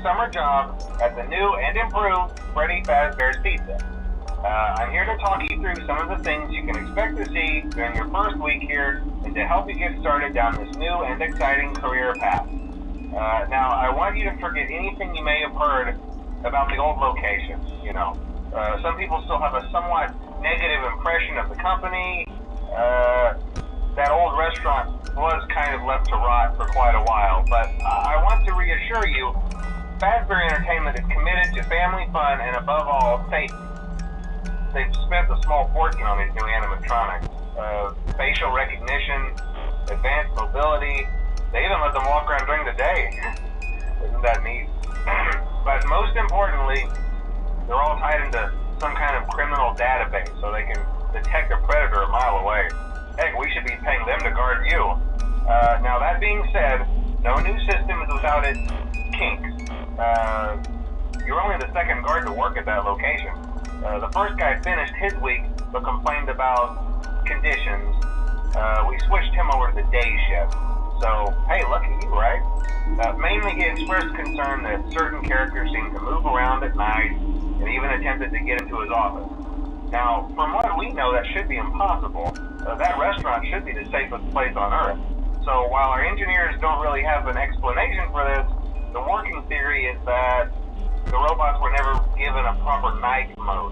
summer job at the new and improved Freddy Fazbear's Pizza. I'm here to talk you through some of the things you can expect to see during your first week here and to help you get started down this new and exciting career path. Now, I want you to forget anything you may have heard about the old location. Some people still have a somewhat negative impression of the company. That old restaurant was kind of left to rot for quite a while, but I want to reassure you, Fazbear Entertainment is committed to family fun and above all, safety. They've spent a small fortune on these new animatronics. Facial recognition, advanced mobility, they even let them walk around during the day. Isn't that neat? But most importantly, they're all tied into some kind of criminal database so they can detect a predator a mile away. Heck, we should be paying them to guard you. Now that being said, no new system is without its kinks. You're only the second guard to work at that location. The first guy finished his week but complained about conditions. We switched him over to the day shift. So, hey, lucky you, right? Mainly he expressed concern that certain characters seemed to move around at night and even attempted to get into his office. Now, from what we know, that should be impossible. That restaurant should be the safest place on Earth. So while our engineers don't really have an explanation for this, the working theory is that the robots were never given a proper night mode.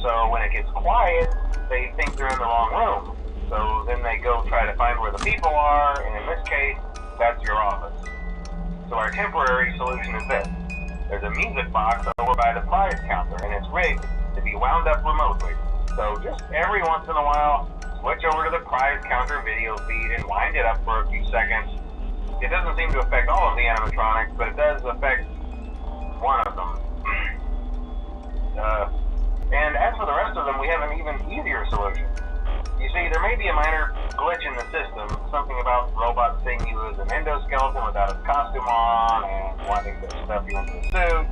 So when it gets quiet, they think they're in the wrong room. So then they go try to find where the people are, and in this case, that's your office. So our temporary solution is this. There's a music box over by the prize counter, and it's rigged to be wound up remotely. So just every once in a while, switch over to the prize counter video feed and wind it up for a few seconds. It doesn't seem to affect all of the animatronics, but it does affect one of them. And as for the rest of them, we have an even easier solution. You see, there may be a minor glitch in the system, something about robots seeing you as an endoskeleton without a costume on and wanting to stuff you into a suit.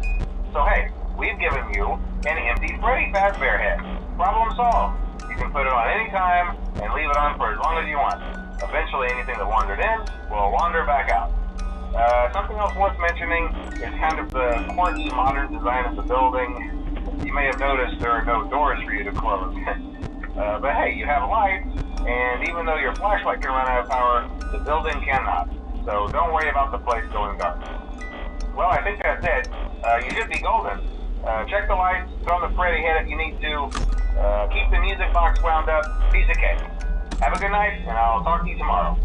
So hey, we've given you an empty Freddy Fazbear head. Problem solved. You can put it on any time and leave it on for as long as you want. Eventually anything that wandered in will wander back out. Something else worth mentioning is kind of the quirky modern design of the building. You may have noticed there are no doors for you to close. But hey, you have lights, and even though your flashlight can run out of power, the building cannot. So don't worry about the place going dark. Well, I think that's it. You should be golden. Check the lights, throw the Freddy head if you need to. Keep the music box wound up. Piece of cake. Have a good night, and I'll talk to you tomorrow.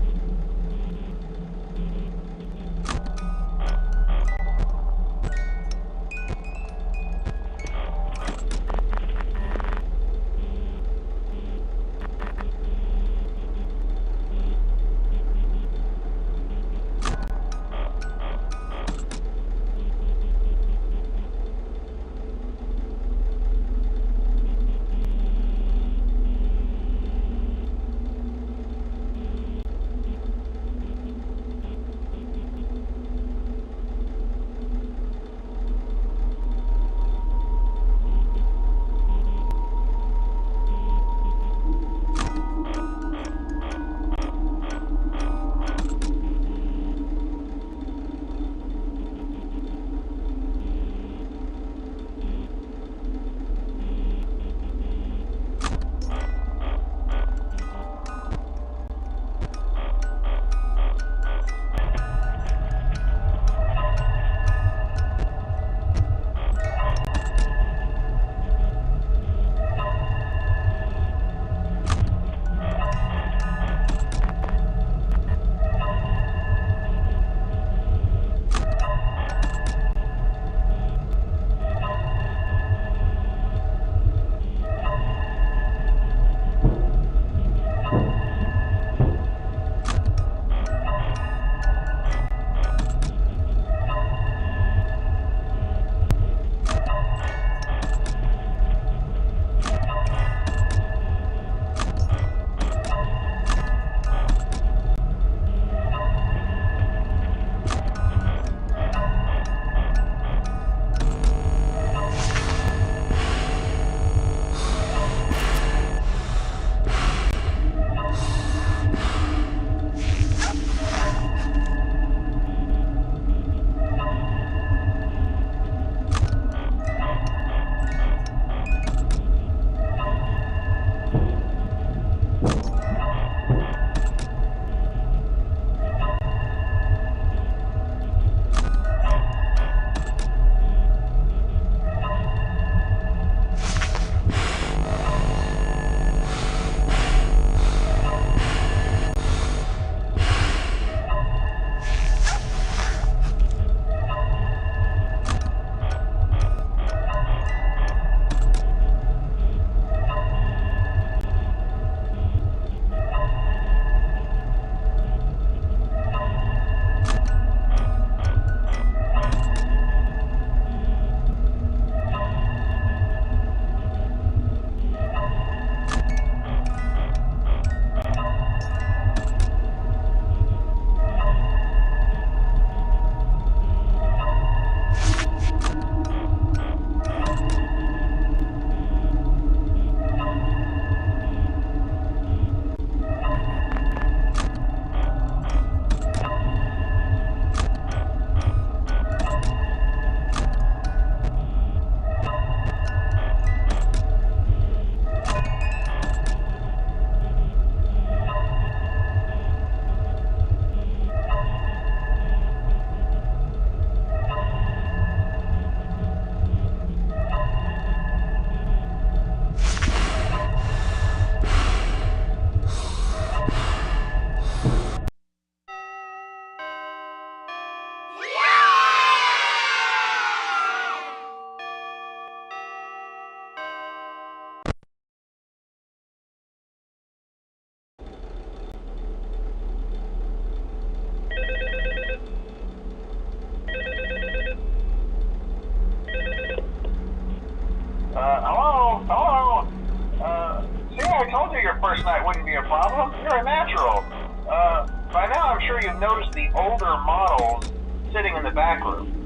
older models sitting in the back room.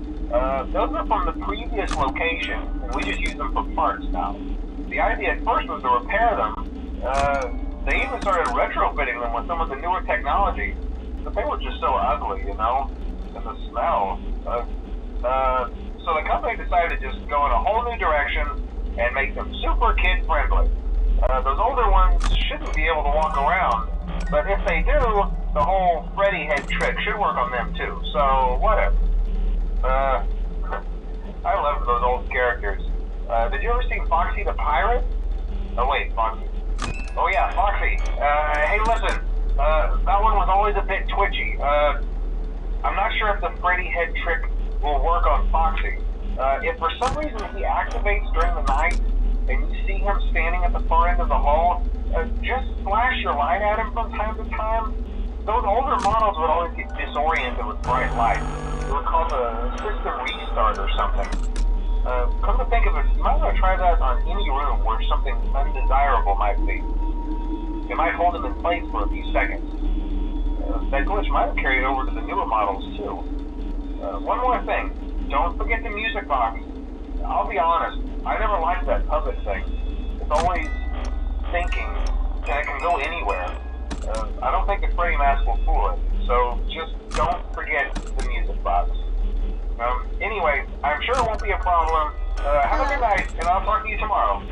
Those are from the previous location, and we just use them for parts now. The idea at first was to repair them. They even started retrofitting them with some of the newer technology, but they were just so ugly, you know, and the smell. So the company decided to just go in a whole new direction and make them super kid-friendly. Those older ones shouldn't be able to walk around, but if they do, the whole Freddy head trick should work on them too, so whatever. I love those old characters. Did you ever see Foxy the Pirate? Oh wait, Foxy. Oh yeah, Foxy. Hey listen, that one was always a bit twitchy. I'm not sure if the Freddy head trick will work on Foxy. If for some reason he activates during the night, and you see him standing at the far end of the hall, just flash your light at him from time to time. Those older models would always get disoriented with bright light. It would cause a system restart or something. Come to think of it, you might want to try that on any room where something undesirable might be. It might hold him in place for a few seconds. That glitch might have carried over to the newer models too. One more thing, don't forget the music box. I'll be honest, I never liked that puppet thing. It's always thinking, and it can go anywhere. I don't think the Freddy mask will fool it, so just don't forget the music box. Anyway, I'm sure it won't be a problem. Have a good night, and I'll talk to you tomorrow.